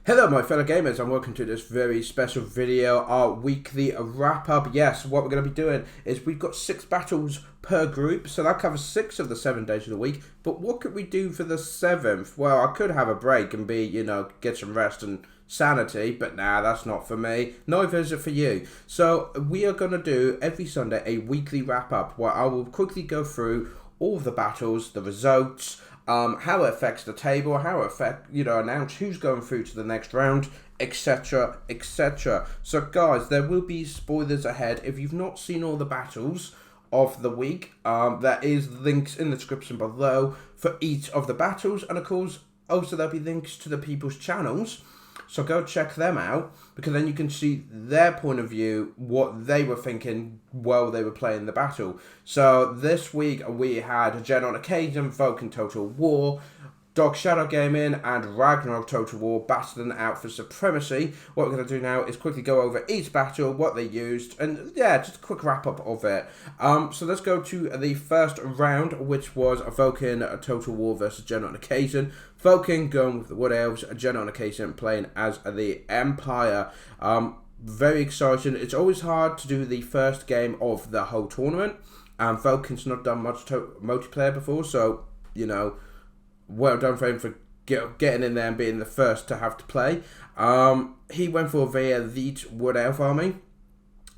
Hello my fellow gamers and welcome to this very special video, our weekly wrap up. Yes, what we're going to be doing is we've got 6 battles per group, so that covers 6 of the 7 days of the week. But what could we do for the 7th? Well, I could have a break and get some rest and sanity, but nah, that's not for me. Neither is it for you. So we are going to do every Sunday a weekly wrap up where I will quickly go through all of the battles, the results, how it affects the table, how it announce who's going through to the next round, etc, etc. So guys, there will be spoilers ahead. If you've not seen all the battles of the week, there is links in the description below for each of the battles, and of course also there'll be links to the people's channels. So go check them out, because then you can see their point of view, what they were thinking while they were playing the battle. So this week we had Gen on Occasion, Vulcan Total War, Dog Shadow Gaming and Ragnarok Total War battling out for supremacy. What we're going to do now is quickly go over each battle, what they used, and yeah, just a quick wrap up of it. So let's go to the first round, which was a Vulcan Total War versus Gen on Occasion. Vulcan going with the Wood Elves, Gen on Occasion playing as the Empire. Very exciting. It's always hard to do the first game of the whole tournament. Vulcan's not done much multiplayer before, so, you know, well done for him for getting in there and being the first to have to play. He went for a very elite Wood Elf army,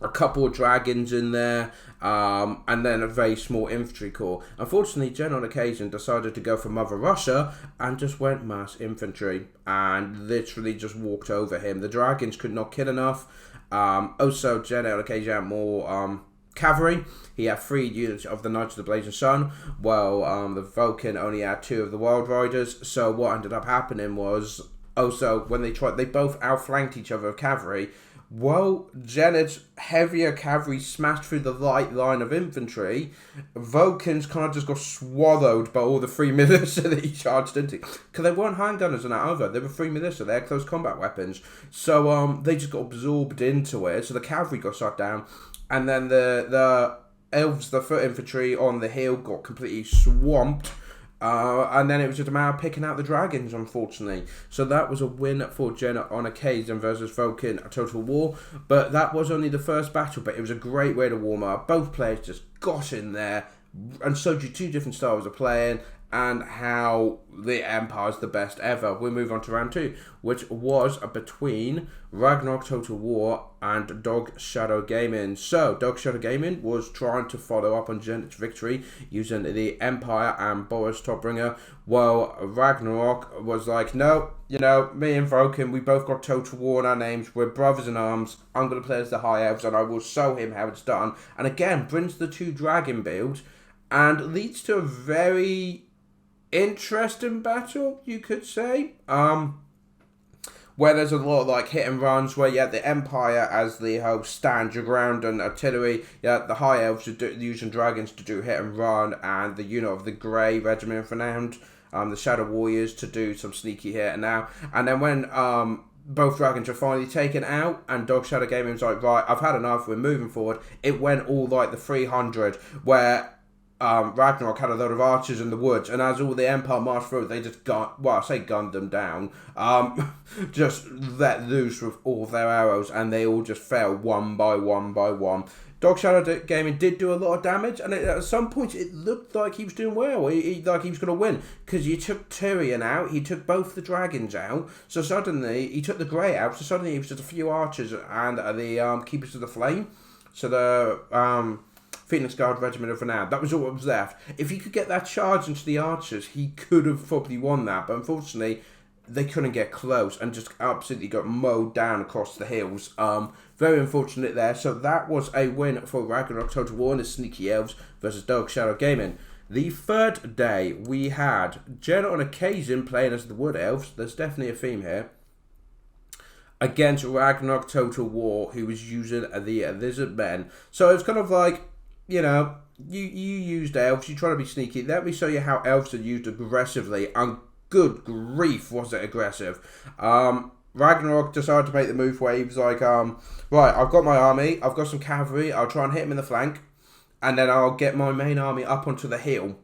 a couple of dragons in there, and then a very small infantry corps. Unfortunately, Gen on Occasion decided to go for Mother Russia and just went mass infantry and literally just walked over him. The dragons could not kill enough. Also, Gen on Occasion had more cavalry. He had 3 units of the Knights of the Blazing Sun, while the Vulcan only had 2 of the Wild Riders. So what ended up happening was, also when they both outflanked each other with cavalry. Well, Genet's heavier cavalry smashed through the light line of infantry. Vulcans kind of just got swallowed by all the 3 militia that he charged into. Because they weren't handgunners and that either. They were 3 militia. They had close combat weapons. So they just got absorbed into it. So the cavalry got shot down. And then the Elves, the foot infantry on the hill, got completely swamped. And then it was just a matter of picking out the dragons, unfortunately. So that was a win for Gen on Occasion versus Vulcan Total War. But that was only the first battle, but it was a great way to warm up. Both players just got in there and showed you 2 different styles of playing and how the Empire's the best ever. We'll move on to round 2, which was between Ragnarok Total War and Dog Shadow Gaming. So, Dog Shadow Gaming was trying to follow up on Genet's victory using the Empire and Boris Topbringer, while Ragnarok was like, no, you know, me and Vulcan, we both got Total War in our names, we're brothers in arms, I'm going to play as the High Elves and I will show him how it's done. And again, brings the 2 dragon build and leads to a very interesting battle, you could say, where there's a lot of like hit and runs, where you have the Empire as the whole stand your ground and artillery, the High Elves using dragons to do hit and run, and the unit of the Grey Regiment renowned, the Shadow Warriors to do some sneaky hit and now. And then when both dragons are finally taken out and Dog Shadow Gaming was like, right, I've had enough, we're moving forward, it went all like the 300, where Ragnarok had a load of archers in the woods, and as all the Empire marched through, they just gunned them down, just let loose with all of their arrows, and they all just fell one by one by one. Dog Shadow Gaming did do a lot of damage, and at some point it looked like he was doing well, like he was going to win, because he took Turin out, he took both the dragons out, so suddenly, he took the Grey out, so suddenly it was just a few archers and the Keepers of the Flame, so the Phoenix Guard Regiment of Renown. That was all that was left. If he could get that charge into the archers, he could have probably won that. But unfortunately, they couldn't get close and just absolutely got mowed down across the hills. Very unfortunate there. So that was a win for Ragnarok Total War and the Sneaky Elves versus Dog Shadow Gaming. The third day, we had Gen on Occasion playing as the Wood Elves. There's definitely a theme here. Against Ragnarok Total War, who was using the Lizardmen. So it's kind of like, you know, you used elves, you try to be sneaky. Let me show you how elves are used aggressively, and good grief, was it aggressive. Ragnarok decided to make the move where he was like, right, I've got my army, I've got some cavalry, I'll try and hit him in the flank, and then I'll get my main army up onto the hill.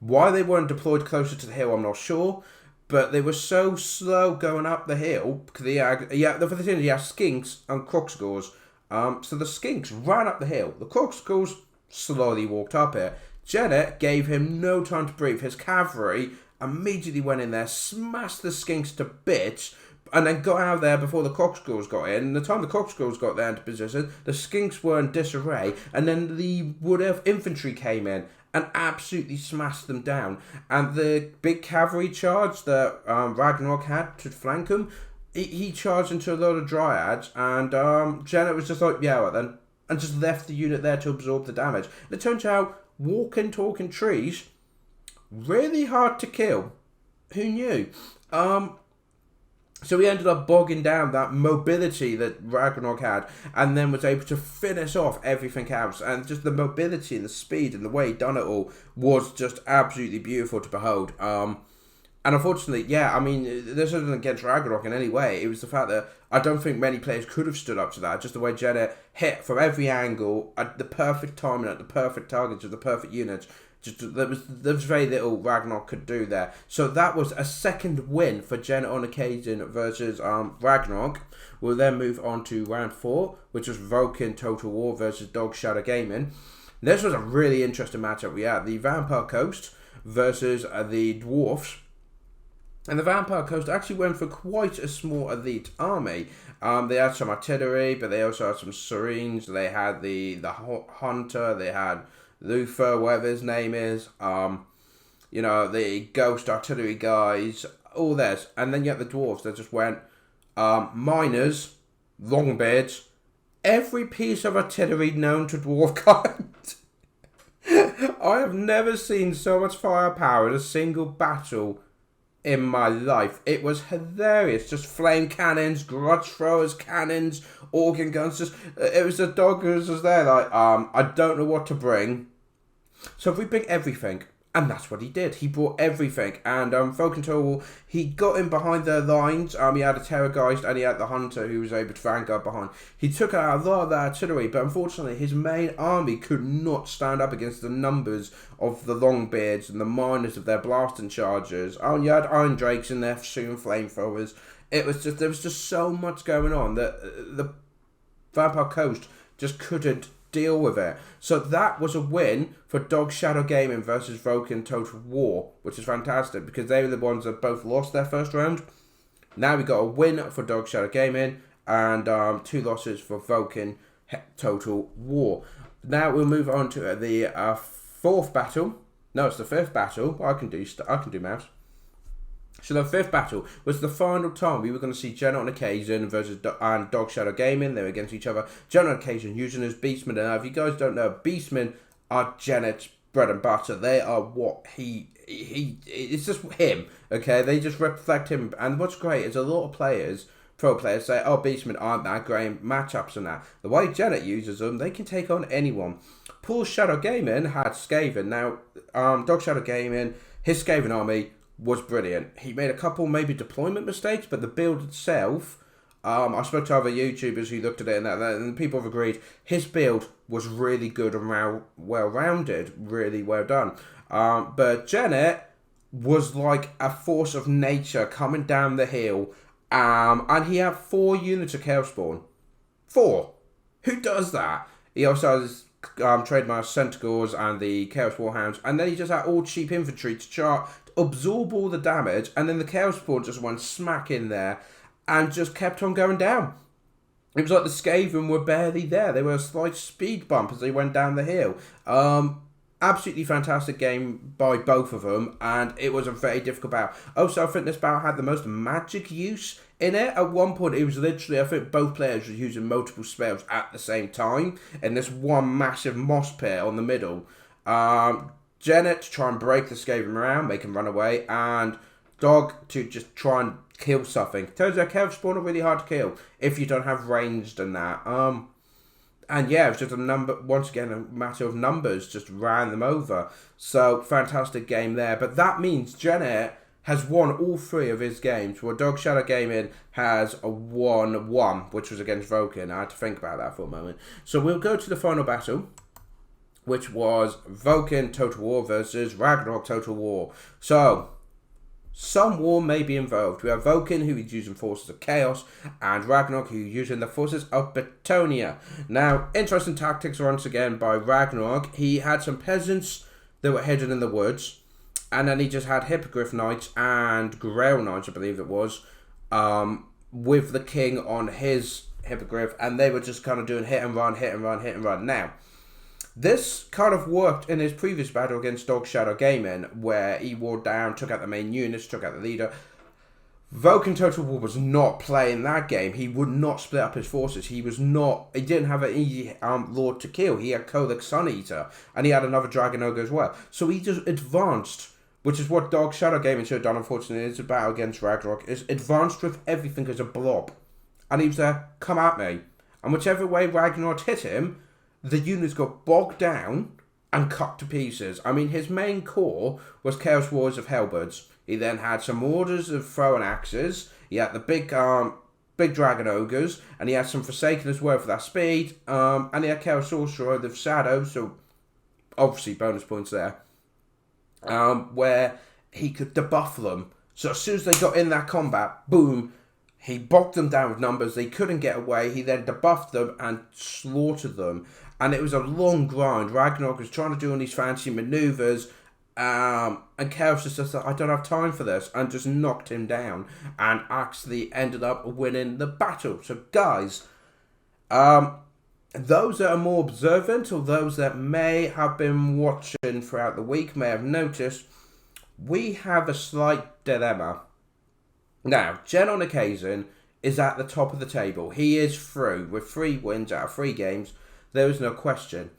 Why they weren't deployed closer to the hill, I'm not sure. but they were so slow going up the hill because the thing is, he had skinks and crocscores. So the skinks ran up the hill. The crocscores slowly walked up it. Janet gave him no time to breathe. His cavalry immediately went in there, smashed the skinks to bits, and then got out of there before the crocscores got in. And the time the crocscores got there into position, the skinks were in disarray, and then the wood elf infantry came in and absolutely smashed them down. And the big cavalry charge that Ragnarok had to flank him, he charged into a load of dryads, and Janet was just like, yeah, well then, and just left the unit there to absorb the damage. And it turns out, walking, talking trees, really hard to kill. Who knew? So we ended up bogging down that mobility that Ragnarok had, and then was able to finish off everything else. And just the mobility and the speed and the way he done it all was just absolutely beautiful to behold. And unfortunately, yeah, I mean, this isn't against Ragnarok in any way. It was the fact that I don't think many players could have stood up to that. Just the way Jenna hit from every angle at the perfect timing, at the perfect targets, of the perfect units. Just there was very little Ragnarok could do there. So that was a second win for Jenna on occasion versus Ragnarok. We'll then move on to round 4, which was Vulcan Total War versus Dog Shadow Gaming. This was a really interesting matchup. We had the Vampire Coast versus the Dwarfs. And the Vampire Coast actually went for quite a small elite army. They had some artillery, but they also had some Serines. They had the Hunter. They had Luther, whatever his name is. You know, the Ghost Artillery guys. All this. And then you have the Dwarfs that just went miners, longbeards, every piece of artillery known to dwarf kind. I have never seen so much firepower in a single battle in my life. It was hilarious. Just flame cannons, grudge throwers, cannons, organ guns. Just it was a dog who was just there like, I don't know what to bring. So if we bring everything, and that's what he did. He brought everything. And Vulcan Total War, he got in behind their lines. He had a Terrorgeist and he had the Hunter who was able to vanguard behind. He took out a lot of the artillery, but unfortunately his main army could not stand up against the numbers of the Longbeards and the miners of their blasting chargers. And you had Iron Drakes in there shooting flamethrowers. There was just so much going on that the Vampire Coast just couldn't deal with it. So that was a win for Dog Shadow Gaming versus Vulcan Total War, which is fantastic because they were the ones that both lost their first round. Now we got a win for Dog Shadow Gaming and 2 losses for Vulcan Total War. Now we'll move on to the 4th battle. No, it's the 5th battle. I can do maths. So the 5th battle was the final time we were going to see Jenna on Occasion versus Dog Shadow Gaming. They were against each other. Jenna on Occasion using his Beastmen. And if you guys don't know, Beastmen are Janet's bread and butter. They are what it's just him, okay? They just reflect him. And what's great is a lot of players, pro players, say, oh, Beastmen aren't that great matchups and that. The way Janet uses them, they can take on anyone. Poor Shadow Gaming had Skaven. Now, Dog Shadow Gaming, his Skaven army was brilliant. He made a couple maybe deployment mistakes, but the build itself, I spoke to other YouTubers who looked at it and people have agreed his build was really good and well-rounded, really well done. But Janet was like a force of nature coming down the hill, and he had 4 units of Chaos Spawn. 4! Who does that? He also has trademark Centaurs and the Chaos Warhounds, and then he just had all cheap infantry to absorb all the damage, and then the Chaos Spawn just went smack in there and just kept on going down. It was like the Skaven were barely there. They were a slight speed bump as they went down the hill. Absolutely fantastic game by both of them, and it was a very difficult battle. Also, I think this battle had the most magic use in it. At one point, it was literally, I think both players were using multiple spells at the same time in this one massive moss pit on the middle. Janet to try and break the Skaven around, make him run away, and Dog to just try and kill something. Turns out Chaos Spawn are really hard to kill if you don't have ranged and that. And yeah, it was just once again, a matter of numbers, just ran them over. So, fantastic game there. But that means Janet has won all 3 of his games, where Dog Shadow Gaming has won 1, which was against Vulcan. I had to think about that for a moment. So, we'll go to the final battle, which was Vulcan Total War versus Ragnarok Total War. So, some war may be involved. We have Vulcan, who is using forces of chaos, and Ragnarok, who is using the forces of Bretonnia. Now, interesting tactics once again by Ragnarok. He had some peasants that were hidden in the woods, and then he just had Hippogriff Knights and Grail Knights, I believe it was, with the king on his Hippogriff, and they were just kind of doing hit and run, hit and run, hit and run. Now, this kind of worked in his previous battle against ShadowOnlineGaming, where he wore down, took out the main units, took out the leader. Vulcan Total War was not playing that game. He would not split up his forces. He didn't have an easy lord to kill. He had Kolek Suneater, and he had another Dragon Ogre as well. So he just advanced, which is what ShadowOnlineGaming should have done, unfortunately, in his battle against Ragnarok, is advanced with everything as a blob. And he was there, come at me. And whichever way Ragnarok hit him, the units got bogged down and cut to pieces. I mean, his main core was Chaos Warriors of Hellbirds. He then had some orders of throwing axes. He had the big Dragon Ogres, and he had some Forsaken as well for that speed. And he had Chaos Sorcerer of Shadow, so obviously bonus points there. Where he could debuff them. So as soon as they got in that combat, boom, he bogged them down with numbers. They couldn't get away. He then debuffed them and slaughtered them. And it was a long grind. Ragnarok was trying to do all these fancy maneuvers. And Chaos just said, I don't have time for this. And just knocked him down. And actually ended up winning the battle. So guys, those that are more observant, or those that may have been watching throughout the week, may have noticed, we have a slight dilemma. Now, Jen on occasion is at the top of the table. He is through with 3 wins out of 3 games. There is no question.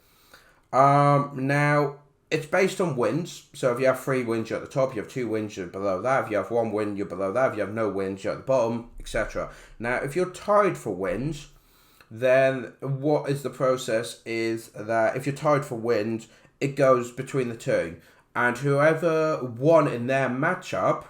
Now, it's based on wins. So if you have 3 wins, you're at the top. You have 2 wins, you're below that. If you have 1 win, you're below that. If you have no wins, you're at the bottom, etc. Now, if you're tied for wins, then what is the process is that if you're tied for wins, it goes between the two. And whoever won in their matchup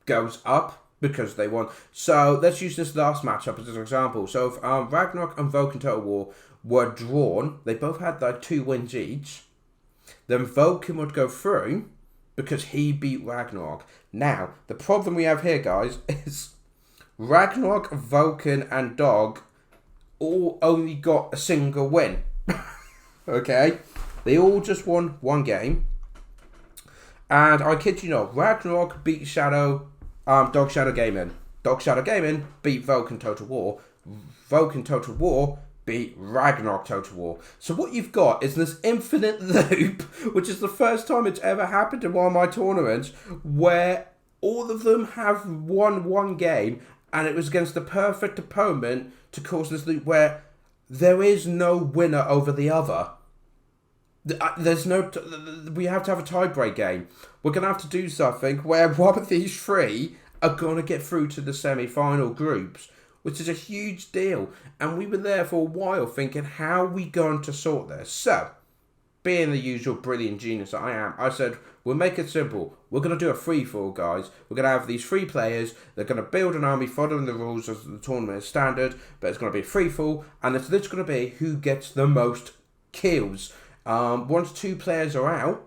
goes up because they won. So let's use this last matchup as an example. So if Ragnarok and Vulcan Total War were drawn, they both had like 2 wins each, then Vulcan would go through because he beat Ragnarok. Now, the problem we have here, guys, is Ragnarok, Vulcan, and Dog all only got a single win. Okay? They all just won 1 game. And I kid you not, Ragnarok beat ShadowOnlineGaming. ShadowOnlineGaming beat Vulcan Total War. Vulcan Total War beat Ragnarok Total War. So what you've got is this infinite loop, which is the first time it's ever happened in one of my tournaments, where all of them have won 1 game, and it was against the perfect opponent to cause this loop where there is no winner over the other. There's no. We have to have a tie-break game. We're going to have to do something where one of these 3 are going to get through to the semi-final groups, which is a huge deal. And we were there for a while thinking, how are we going to sort this? So, being the usual brilliant genius that I am, I said, we'll make it simple. We're going to do a free-for-all, guys. We're going to have these 3 players. They're going to build an army following the rules as the tournament is standard, but it's going to be a free-for-all, and it's literally going to be who gets the most kills. Once 2 players are out,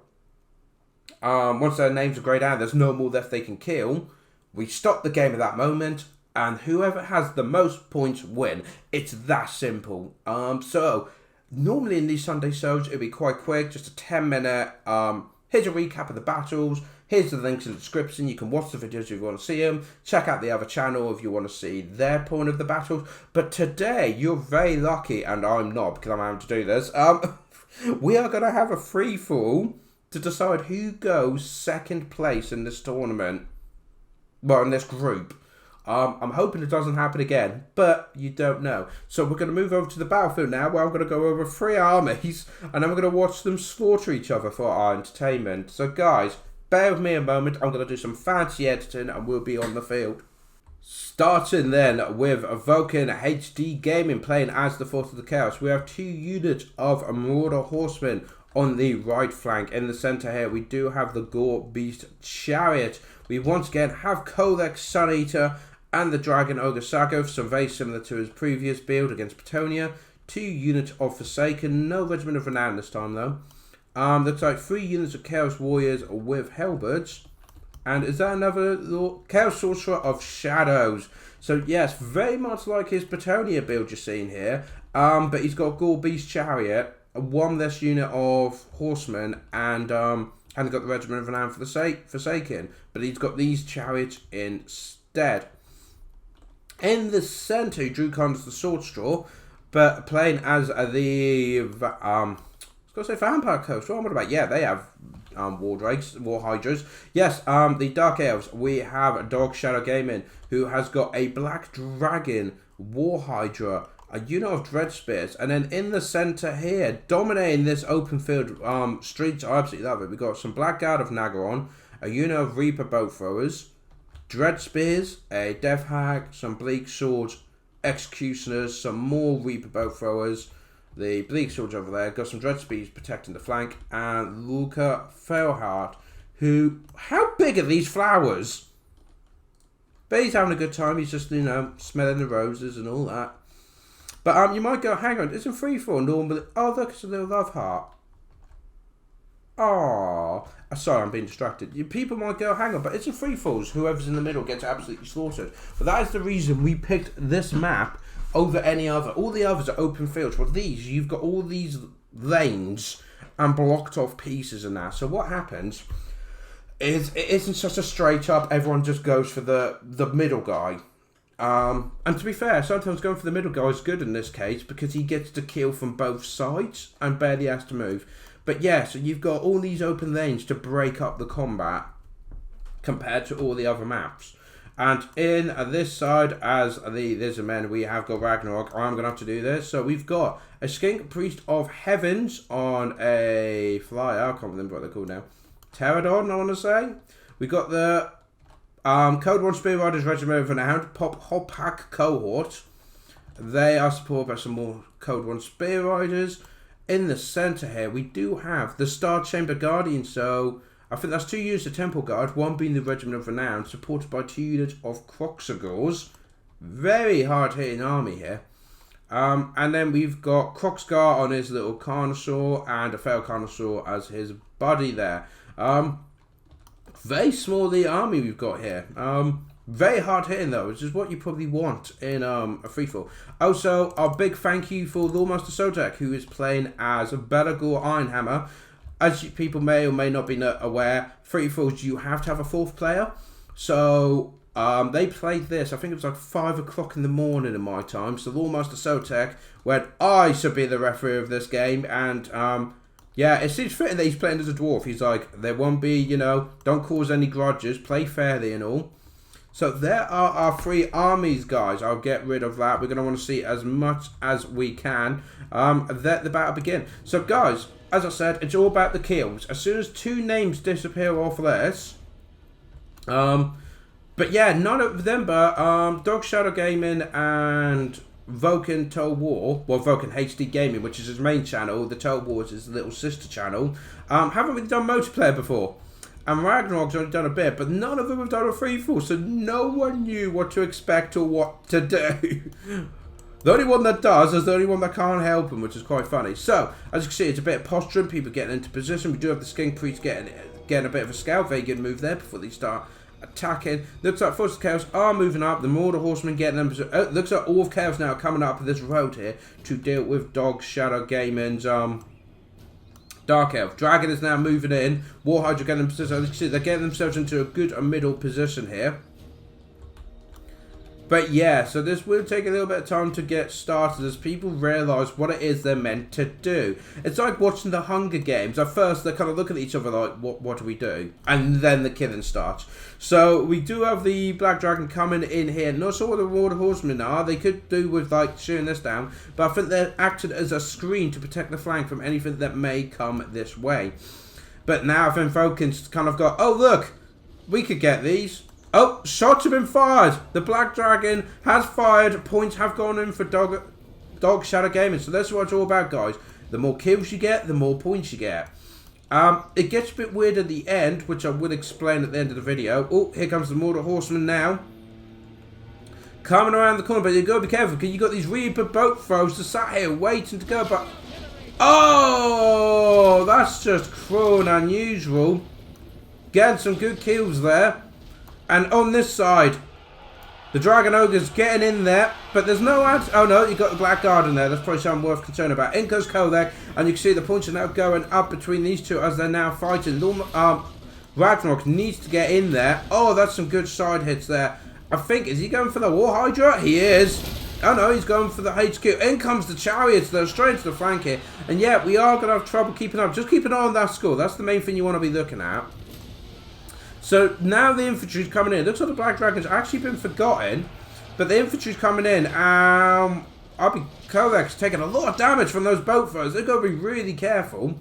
once their names are grayed out, there's no more left they can kill, we stop the game at that moment, and whoever has the most points win. It's that simple. So, normally in these Sunday shows, it'll be quite quick, just a 10-minute, here's a recap of the battles, here's the links in the description, you can watch the videos if you want to see them, check out the other channel if you want to see their point of the battles, but today, you're very lucky, and I'm not, because I'm having to do this, we are going to have a free-for-all to decide who goes 2nd place in this tournament. Well, in this group. I'm hoping it doesn't happen again, but you don't know. So we're going to move over to the battlefield now, where I'm going to go over 3 armies, and then we're going to watch them slaughter each other for our entertainment. So guys, bear with me a moment. I'm going to do some fancy editing, and we'll be on the field. Starting then with Vulcan HD Gaming playing as the Force of the Chaos. We have 2 units of Marauder Horsemen on the right flank. In the centre here, we do have the Gore Beast Chariot. We once again have Kolek Suneater and the Dragon Ogre Sagoth, so very similar to his previous build against Bretonnia. 2 units of Forsaken, no Regiment of Renown this time though. Looks like 3 units of Chaos Warriors with Hellbirds. And is that another Chaos Sorcerer of Shadows? So yes, very much like his Bretonnia build you're seeing here. But he's got Gore Beast Chariot, one less unit of horsemen, and hasn't got the Regiment of Renown for the Forsaken. But he's got these chariots instead. In the centre, he drew cards the Sword Straw, but playing as the I was going to say Vampire Coast. What about? Yeah, they have War Drakes, War Hydras. Yes, the Dark Elves. We have Dog Shadow Gaming, who has got a Black Dragon War Hydra, a unit of Dread Spears, and then in the centre here, dominating this open field streets. I absolutely love it. We've got some Blackguard of Nagaron, a unit of Reaper Boat Throwers, Dread Spears, a Death Hag, some Bleak Swords, Executioners, some more Reaper Boat Throwers, the Bleak Swords over there, got some Dread Spears protecting the flank, and Luca Failheart, who, how big are these flowers? But he's having a good time, he's just, you know, smelling the roses and all that. But you might go, hang on, it's a free-for-all normally. Oh, look, it's a little love heart. Oh, sorry, I'm being distracted. People might go, hang on, but it's a free-falls. Whoever's in the middle gets absolutely slaughtered. But that is the reason we picked this map over any other. All the others are open fields. But these, you've got all these lanes and blocked off pieces and that. So what happens is it isn't such a straight up, everyone just goes for the middle guy. And to be fair, sometimes going for the middle guy is good in this case because he gets to kill from both sides and barely has to move. But yeah, so you've got all these open lanes to break up the combat compared to all the other maps. And in this side, as the Lizardmen, we have got Ragnarok. I'm going to have to do this. So we've got a Skink Priest of Heavens on a flyer. I can't remember what they're called now. Pterodon, I want to say. We've got the Code 1 Spear Riders Regiment of Renown, Pop Hopak Cohort. They are supported by some more Code 1 Spear Riders. In the centre here, we do have the Star Chamber Guardian, so I think that's 2 units of Temple Guard, one being the Regiment of Renown, supported by 2 units of Croxagors. Very hard-hitting army here. And then we've got Croxgar on his little Carnosaur, and a Fail Carnosaur as his buddy there. Very small the army we've got here. Very hard hitting though, which is what you probably want in a free-for-all. Also, our big thank you for Loremaster of Sotek, who is playing as Belagor Ironhammer. As people may or may not be aware, free-for-alls you have to have a 4th player. So they played this, I think it was like 5 o'clock in the morning in my time. So Loremaster of Sotek went, I should be the referee of this game, and yeah, it seems fitting that he's playing as a dwarf. He's like, there won't be, you know, don't cause any grudges, play fairly and all. So there are our 3 armies, guys. I'll get rid of that. We're going to want to see as much as we can. Let the battle begin. So, guys, as I said, it's all about the kills. As soon as 2 names disappear off this, but yeah, none of them, but Dog Shadow Gaming and Vulcan Total War, well, Vulcan HD Gaming, which is his main channel. The Total War is his little sister channel. Haven't really done multiplayer before. And Ragnarok's only done a bit, but none of them have done a free-for-all, so no one knew what to expect or what to do. The only one that does is the only one that can't help him, which is quite funny. So, as you can see, it's a bit of posturing, people getting into position. We do have the Skink Priest getting a bit of a scout. Very good move there before they start attacking. Looks like Forces of Chaos are moving up. The Mortar Horsemen getting them. Looks like all of Chaos now coming up this road here to deal with Dog Shadow Gaming's Dark Elf. Dragon is now moving in. War Hydra getting themselves. As you can see, they're getting themselves into a good middle position here. But yeah, so this will take a little bit of time to get started as people realise what it is they're meant to do. It's like watching the Hunger Games. At first, they kind of look at each other like, what do we do? And then the killing starts. So we do have the Black Dragon coming in here. Not sure what the Water Horsemen are. They could do with like shooting this down. But I think they're acting as a screen to protect the flank from anything that may come this way. But now I think Vulcan's kind of got, oh look, we could get these. Oh, shots have been fired. The Black Dragon has fired. Points have gone in for Dog Shadow Gaming. So that's what it's all about, guys. The more kills you get, the more points you get. It gets a bit weird at the end, which I will explain at the end of the video. Oh, here comes the Mortar Horseman now. Coming around the corner, but you've got to be careful because you've got these Reaper boat throws to sat here waiting to go. But oh, that's just cruel and unusual. Getting some good kills there. And on this side, the Dragon Ogre's getting in there, but there's no ads. Oh no, you got the Black Guard in there. That's probably something worth concern about. In goes Kodek, and you can see the points are now going up between these two as they're now fighting. Ragnarok needs to get in there. Oh, that's some good side hits there. I think, is he going for the War Hydra? He is. Oh no, he's going for the HQ. In comes the Chariots, though, straight to the flank here. And yeah, we are going to have trouble keeping up. Just keep an eye on that score. That's the main thing you want to be looking at. So now the infantry's coming in. It looks like the Black Dragon's actually been forgotten. But the infantry's coming in. Kodek's taking a lot of damage from those boat foes. They've got to be really careful.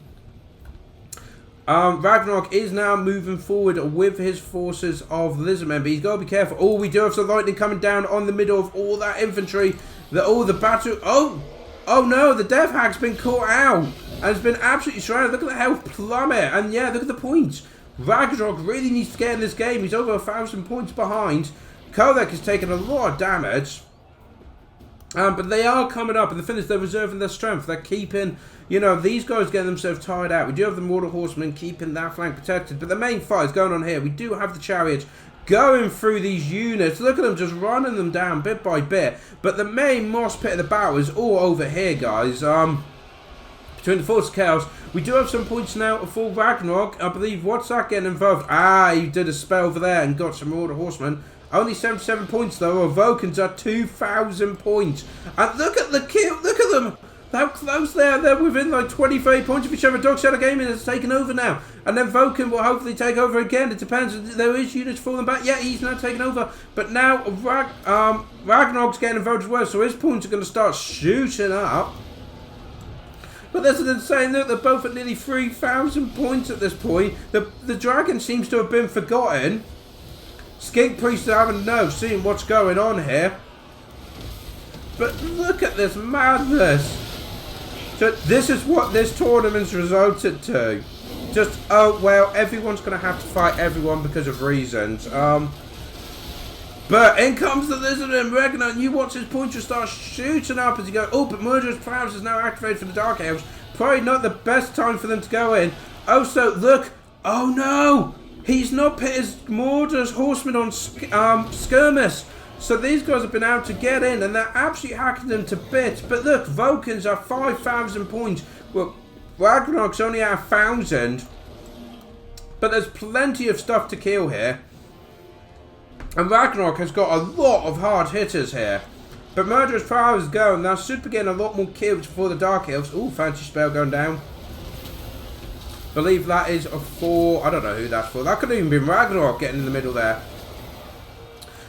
Ragnarok is now moving forward with his forces of Lizardmen, but he's got to be careful. Oh, we do have some lightning coming down on the middle of all that infantry. The battle. Oh no, the Death Hag's been caught out and it's been absolutely shredded. Look at the health plummet, and yeah, look at the points. Ragnarok really needs to get in this game. He's over 1,000 points behind. Kodek has taken a lot of damage. But they are coming up, and the thing is, they're reserving their strength. They're keeping, you know, these guys getting themselves tired out. We do have the Mortal Horsemen keeping that flank protected, but the main fight is going on here. We do have the Chariots going through these units. Look at them just running them down bit by bit. But the main moss pit of the battle is all over here, guys. Between the Force of Chaos, we do have some points now for Ragnarok. I believe, what's that getting involved? He did a spell over there and got some Mortal Horsemen. Only 77 points though. Vulcans are 2,000 points. And look at the kill. Look at them. How close they are. They're within like 25 points of each other. Shadow has taken over now. And then Vulcan will hopefully take over again. It depends. There is units falling back. Yeah, he's now taken over. But now Ragnarok's getting involved as well. So his points are going to start shooting up. But there's an insane look. They're both at nearly 3,000 points at this point. The dragon seems to have been forgotten. Skink Priests haven't seen what's going on here. But look at this madness. So this is what this tournament's resulted to. Just, oh well, everyone's going to have to fight everyone because of reasons. But in comes the Lizardmen. Ragnarok, you watch his points just start shooting up as you go. Oh, but Murderous Prowess is now activated for the Dark Elves. Probably not the best time for them to go in. Also, look. Oh no. He's not put his Murderous Horsemen on skirmish. So these guys have been able to get in and they're absolutely hacking them to bits. But look, Vulcans are 5,000 points. Well, Ragnarok's only at 1,000. But there's plenty of stuff to kill here. And Ragnarok has got a lot of hard hitters here. But Murderous Prowess is going. Now should be getting a lot more kills for the Dark Elves. Ooh, fancy spell going down. Believe that is for, I don't know who that's for. That could have even been Ragnarok getting in the middle there.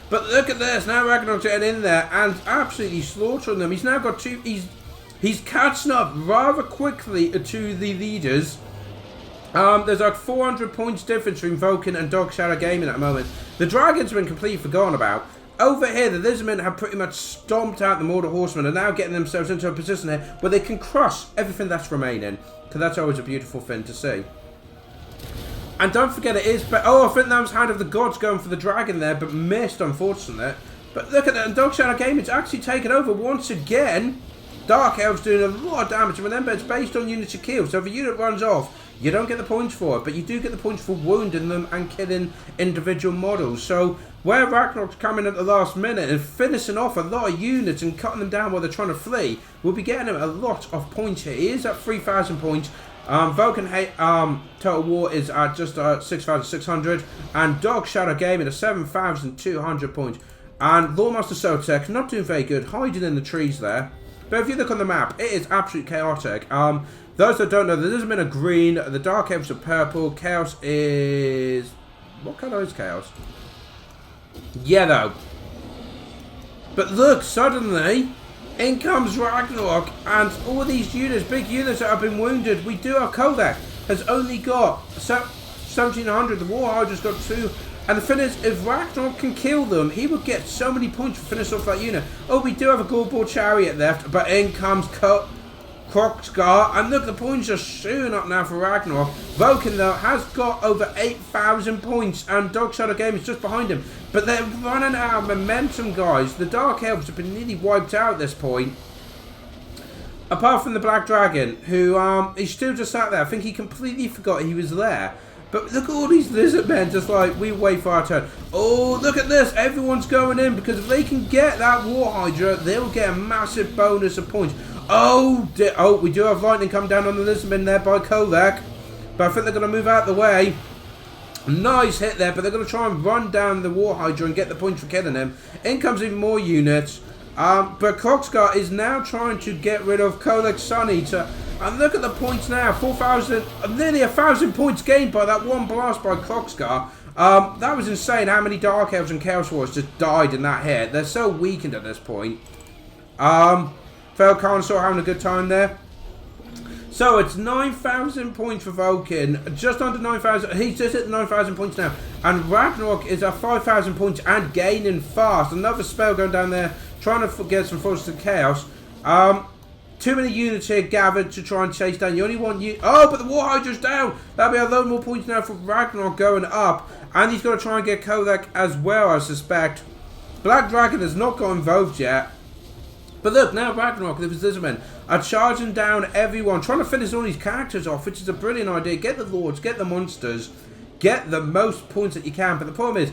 But look at this. Now Ragnarok's getting in there and absolutely slaughtering them. He's now got two. He's catching up rather quickly to the leaders. There's like 400 points difference between Vulcan and ShadowOnlineGaming at the moment. The Dragon's been completely forgotten about. Over here, the Lizardmen have pretty much stomped out the Mortal Horsemen and now getting themselves into a position here where they can crush everything that's remaining. Because that's always a beautiful thing to see. And don't forget it is... Oh, I think that was Hand of the Gods going for the Dragon there, but missed, unfortunately. But look at that, and ShadowOnlineGaming's actually taken over once again. Dark Elves doing a lot of damage, and remember, it's based on units you kill. So if a unit runs off, you don't get the points for it, but you do get the points for wounding them and killing individual models. So where Ragnarok's coming at the last minute and finishing off a lot of units and cutting them down while they're trying to flee, we'll be getting him a lot of points here. He is at 3,000 points. Vulcan Total War is at just 6,600, and ShadowOnlineGaming at 7,200 points. And Loremaster of Sotek not doing very good, hiding in the trees there. But if you look on the map, it is absolutely chaotic. Those that don't know, the Lizardmen are green, the Dark Elves are purple, Chaos is... What colour is Chaos? Yellow. But look, suddenly, in comes Ragnarok, and all these units, big units that have been wounded. We do have Kodek, has only got 1,700, the War Hydra's got 2. And the thing is, if Ragnarok can kill them, he would get so many points to finish off that unit. Oh, we do have a Goldboard Chariot left, but in comes Kroksgar, and look, the points are shooting up now for Ragnarok. Vulcan, though, has got over 8,000 points, and ShadowOnlineGaming is just behind him. But they're running out of momentum, guys. The Dark Elves have been nearly wiped out at this point. Apart from the Black Dragon, who, he's still just sat there. I think he completely forgot he was there. But look at all these Lizardmen, just like, we wait for our turn. Oh, look at this. Everyone's going in, because if they can get that War Hydra, they'll get a massive bonus of points. Oh, we do have lightning come down on the Lizardmen there by Kolak. But I think they're going to move out of the way. Nice hit there, but they're going to try and run down the War Hydra and get the points for killing him. In comes even more units. But Kroxgar is now trying to get rid of Kolak's Sun Eater. And look at the points now. 4,000, nearly 1,000 points gained by that one blast by Kroxgar. That was insane how many Dark Elves and Chaos Warriors just died in that hit. They're so weakened at this point. Fel Carnosaur having a good time there. So it's 9,000 points for Vulcan, just under 9,000. He's just hit 9,000 points now. And Ragnarok is at 5,000 points and gaining fast. Another spell going down there, trying to get some Forces of Chaos. Too many units here gathered to try and chase down. You only want you. Oh, but the War Hydra's down. That'll be a load more points now for Ragnarok going up. And he's going to try and get Kolak as well, I suspect. Black Dragon has not got involved yet. But look, now Ragnarok, the Lizardmen, are charging down everyone, trying to finish all these characters off, which is a brilliant idea. Get the Lords, get the monsters, get the most points that you can. But the problem is,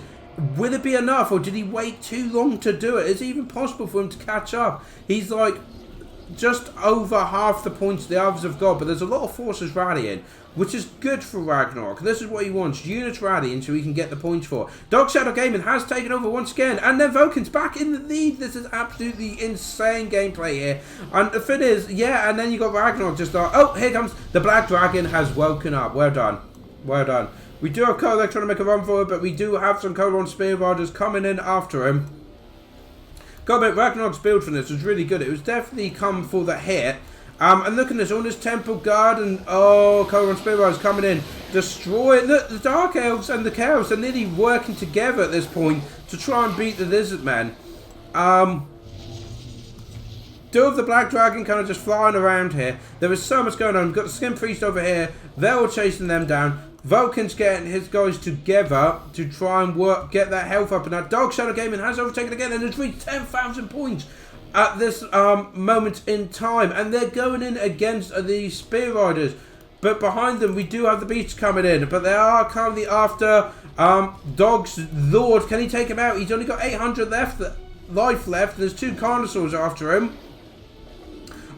will it be enough, or did he wait too long to do it? Is it even possible for him to catch up? He's like just over half the points the others have got, but there's a lot of forces rallying, which is good for Ragnarok. This is what he wants, units rallying so he can get the points for. Dark Shadow Gaming has taken over once again, and then Vulcan's back in the lead. This is absolutely insane gameplay here. And the thing is, yeah, and then you got Ragnarok just like, oh, here comes the Black Dragon has woken up. Well done. Well done. We do have Kolak trying to make a run for it, but we do have some Colon Spear Riders coming in after him. Gotta admit, Ragnarok's build for this was really good. It was definitely come for the hit. And look at this, all this Temple Guard and, oh, Colon Spear Riders coming in. Destroy it. Look, the Dark Elves and the Chaos are nearly working together at this point to try and beat the Lizardmen. Two of the Black Dragon kind of just flying around here. There is so much going on. We've got the Skin Priest over here. They're all chasing them down. Vulcan's getting his guys together to try and get that health up. And now Dark Shadow Gaming has overtaken again and has reached 10,000 points at this moment in time. And they're going in against the Spear Riders. But behind them, we do have the Beasts coming in. But they are currently after Dog's Lord. Can he take him out? He's only got 800 life left. There's two Carnosaurs after him.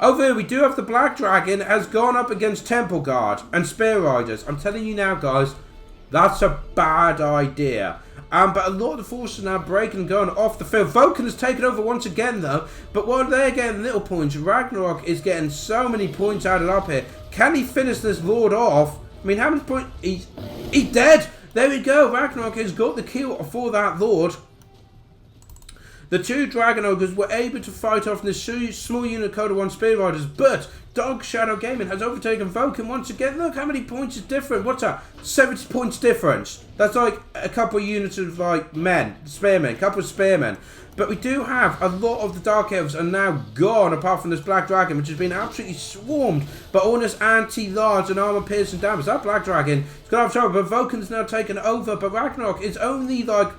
Over here, we do have the Black Dragon has gone up against Temple Guard and Spear Riders. I'm telling you now, guys, that's a bad idea. But a lot of the forces are now breaking and going off the field. Vulcan has taken over once again, though. But while they're getting little points, Ragnarok is getting so many points added up here. Can he finish this Lord off? I mean, how many points? He's dead. There we go. Ragnarok has got the kill for that Lord. The two Dragon Ogres were able to fight off this small unit Coda 1 Spear Riders, but Dark Shadow Gaming has overtaken Vulcan once again. Look how many points is different. What's that? 70 points difference. That's like a couple of units of like men, spearmen, a couple of spearmen. But we do have a lot of the Dark Elves are now gone, apart from this Black Dragon, which has been absolutely swarmed by all this anti-large and armor-piercing damage. That Black Dragon is going to have trouble, but Vulcan's now taken over. But Ragnarok is only like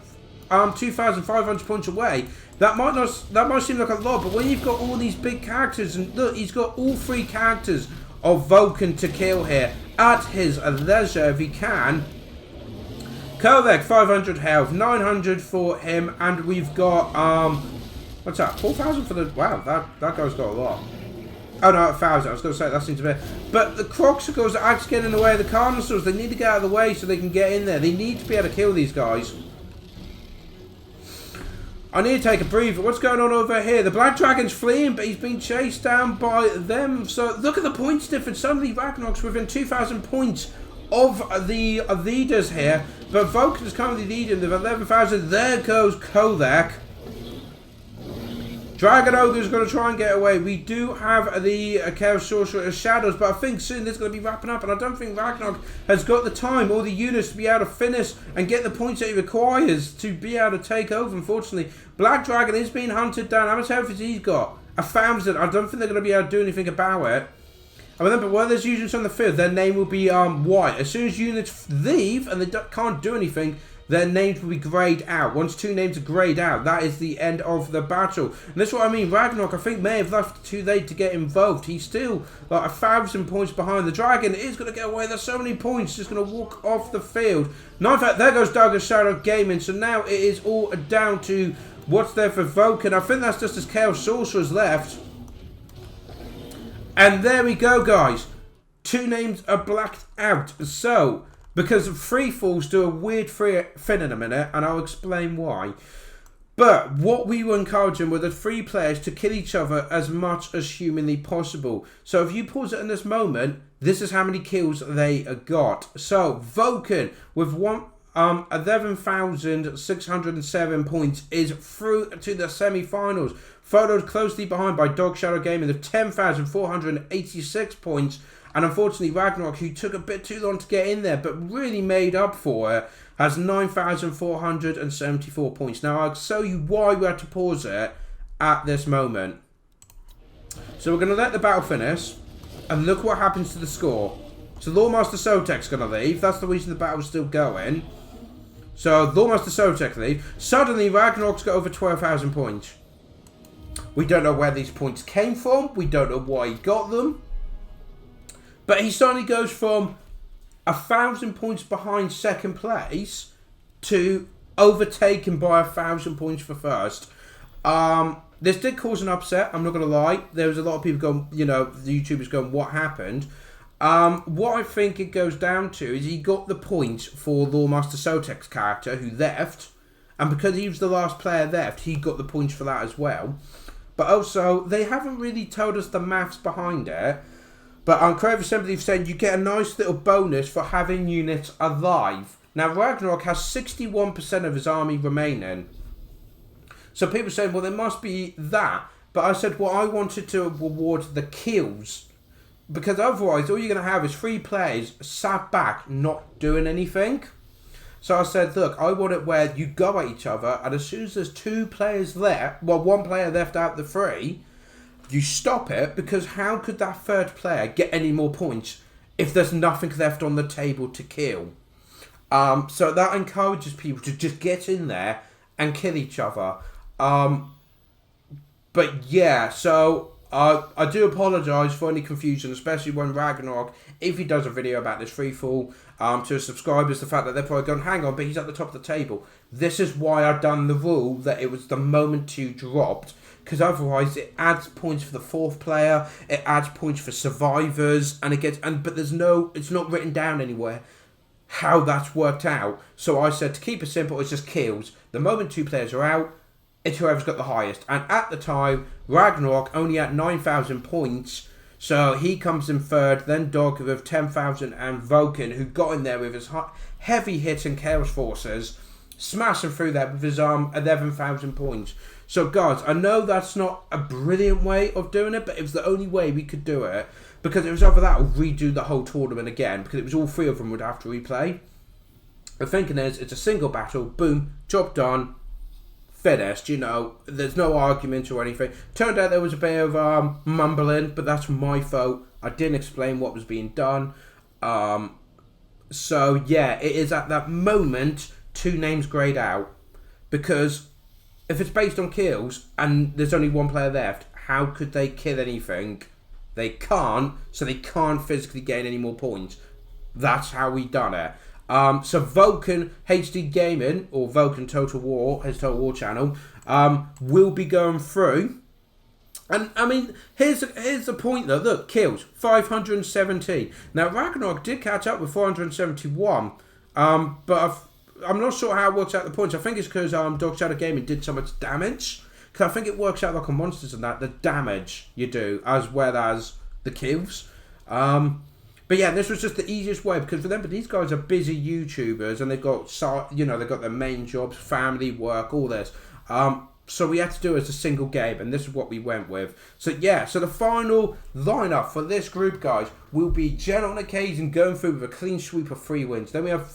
2,500 points away. That might seem like a lot, but when you've got all these big characters, and look, he's got all three characters of Vulcan to kill here at his leisure if he can. Kolak, 500 health, 900 for him, and we've got what's that? 4,000 for the wow. That guy's got a lot. Oh no, 1,000. I was going to say that seems a bit. But the Kroxagors are actually getting in the way of the Carnosaurs. They need to get out of the way so they can get in there. They need to be able to kill these guys. I need to take a breather. What's going on over here? The Black Dragon's fleeing, but he's being chased down by them. So look at the points difference. Suddenly Ragnarok's within 2,000 points of the leaders here. But Vulcan is currently leading with 11,000. There goes Kolak. Dragon Ogre's going to try and get away. We do have the Chaos Sorcerer Shadows, but I think soon this is going to be wrapping up, and I don't think Ragnarok has got the time or the units to be able to finish and get the points that he requires to be able to take over, unfortunately. Black Dragon is being hunted down. How much health has he got? 1,000. I don't think they're going to be able to do anything about it. And remember, while there's units on the field, their name will be white. As soon as units leave and they can't do anything, their names will be greyed out. Once 2 names are greyed out, that is the end of the battle. And that's what I mean. Ragnarok, I think, may have left too late to get involved. He's still like 1,000 points behind. The dragon is going to get away. There's so many points. Just going to walk off the field. Now, in fact, there goes ShadowOnlineGaming. So now it is all down to what's there for Vulcan. I think that's just his Chaos Sorcerers left. And there we go, guys. 2 names are blacked out. So, because free falls do a weird thing in a minute, and I'll explain why. But what we were encouraging were the 3 players to kill each other as much as humanly possible. So if you pause it in this moment, this is how many kills they got. So Vulcan with 11,607 points is through to the semi-finals, followed closely behind by ShadowOnlineGaming with 10,486 points. And unfortunately, Ragnarok, who took a bit too long to get in there, but really made up for it, has 9,474 points. Now, I'll show you why we had to pause it at this moment. So we're going to let the battle finish, and look what happens to the score. So Loremaster of Sotek's going to leave. That's the reason the battle's still going. So Loremaster of Sotek leave. Suddenly, Ragnarok's got over 12,000 points. We don't know where these points came from. We don't know why he got them. But he suddenly goes from 1,000 points behind second place to overtaken by 1,000 points for first. This did cause an upset, I'm not going to lie. There was a lot of people going, you know, the YouTubers going, what happened? What I think it goes down to is he got the points for Loremaster of Sotek's character, who left. And because he was the last player left, he got the points for that as well. But also, they haven't really told us the maths behind it. But Creative Assembly said you get a nice little bonus for having units alive. Now, Ragnarok has 61% of his army remaining. So people saying, well, there must be that. But I said, well, I wanted to reward the kills. Because otherwise, all you're going to have is 3 players sat back, not doing anything. So I said, look, I want it where you go at each other, and as soon as there's 2 players left, well, 1 player left out of the 3... you stop it, because how could that 3rd player get any more points if there's nothing left on the table to kill? So that encourages people to just get in there and kill each other. But yeah, so I do apologise for any confusion, especially when Ragnarok, if he does a video about this freefall to his subscribers, the fact that they're probably going, hang on, but he's at the top of the table. This is why I've done the rule that it was the moment you dropped. Because otherwise it adds points for the 4th player, it adds points for survivors, and it gets but there's no, it's not written down anywhere how that's worked out. So I said to keep it simple, it's just kills. The moment 2 players are out, it's whoever's got the highest. And at the time, Ragnarok only had 9,000 points, so he comes in 3rd. Then Dog with 10,000, and Vulcan, who got in there with his heavy hitting Chaos Forces, smashing through that with his 11,000 points. So guys, I know that's not a brilliant way of doing it, but it was the only way we could do it, because it was either that or redo the whole tournament again, because it was all 3 of them would have to replay. The thinking is, it's a single battle, boom, job done, finished, you know, there's no argument or anything. Turned out there was a bit of mumbling, but that's my fault. I didn't explain what was being done. So yeah, it is at that moment 2 names grayed out, because if it's based on kills and there's only 1 player left, how could they kill anything? They can't, so they can't physically gain any more points. That's how we done it. So Vulcan HD Gaming, or Vulcan Total War, his Total War channel, will be going through. And I mean, here's the point though. Look, kills 517. Now Ragnarok did catch up with 471, but I'm not sure how it works out the points. I think it's because ShadowOnlineGaming did so much damage. Because I think it works out like on monsters and that, the damage you do, as well as the kills. But yeah, this was just the easiest way, because remember, these guys are busy YouTubers, and they've got, you know, they've got their main jobs, family, work, all this. So we had to do it as a single game, and this is what we went with. So yeah, so the final lineup for this group, guys, will be Jen on occasion going through with a clean sweep of 3 wins. Then we have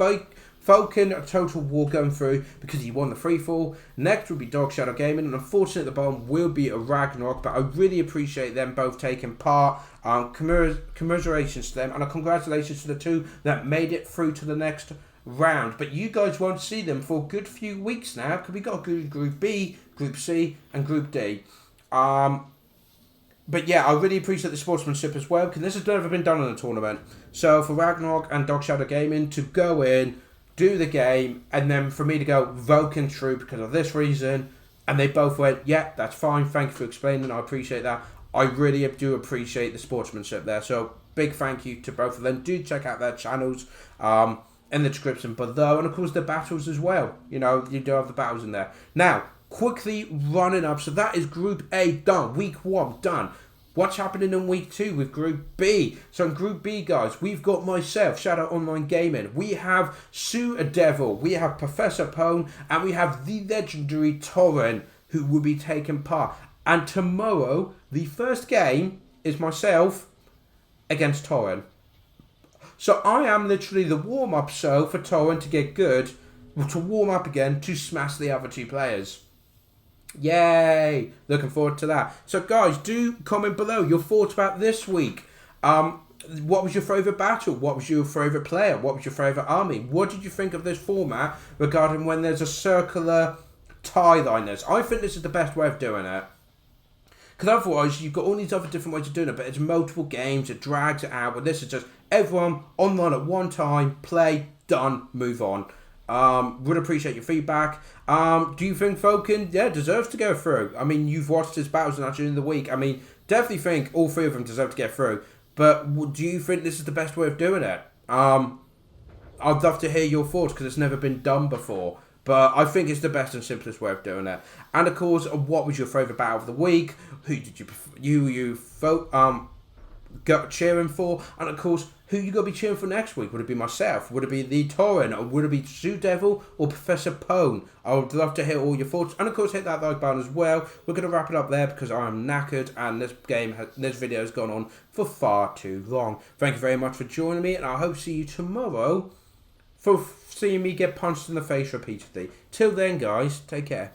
Vulcan Total War going through because he won the freefall. Next will be ShadowOnlineGaming, and unfortunately at the bottom will be a Ragnarok, but I really appreciate them both taking part. Commiserations to them, and a congratulations to the 2 that made it through to the next round. But you guys won't see them for a good few weeks now, because we got Group B, Group C, and Group D. But yeah, I really appreciate the sportsmanship as well, because this has never been done in a tournament. So for Ragnarok and Dog Shadow Gaming to go in, do the game, and then for me to go Vulcan troop because of this reason, and they both went, yeah, that's fine, thank you for explaining, I appreciate that. I really do appreciate the sportsmanship there. So big thank you to both of them. Do check out their channels in the description below, and of course the battles as well. You know, you do have the battles in there. Now, quickly running up, so that is Group A done, Week 1 done. What's happening in Week 2 with Group B? So in Group B, guys, we've got myself, ShadowOnlineGaming. We have TzuDevil, we have Profpwn, and we have the legendary Turin, who will be taking part. And tomorrow, the first game is myself against Turin. So I am literally the warm-up show for Turin to get good, to warm up again, to smash the other two players. Yay! Looking forward to that. So guys, do comment below your thoughts about this week. What was your favourite battle? What was your favourite player? What was your favourite army? What did you think of this format regarding when there's a circular tie line? I think this is the best way of doing it. Because otherwise, you've got all these other different ways of doing it, but it's multiple games, it drags it out. But this is just everyone online at one time, play, done, move on. Would appreciate your feedback. Do you think Vulcan, deserves to go through? I mean, you've watched his battles now during the week. I mean, definitely think all three of them deserve to get through. But do you think this is the best way of doing it? I'd love to hear your thoughts, because it's never been done before. But I think it's the best and simplest way of doing it. And of course, what was your favourite battle of the week? Who did you got cheering for? And of course, who you gonna be cheering for next week? Would it be myself? Would it be the Turin? Or would it be TzuDevil or Profpwn? I would love to hear all your thoughts. And of course, hit that like button as well. We're gonna wrap it up there because I am knackered and this video has gone on for far too long. Thank you very much for joining me, and I hope to see you tomorrow for seeing me get punched in the face repeatedly. Till then, guys, take care.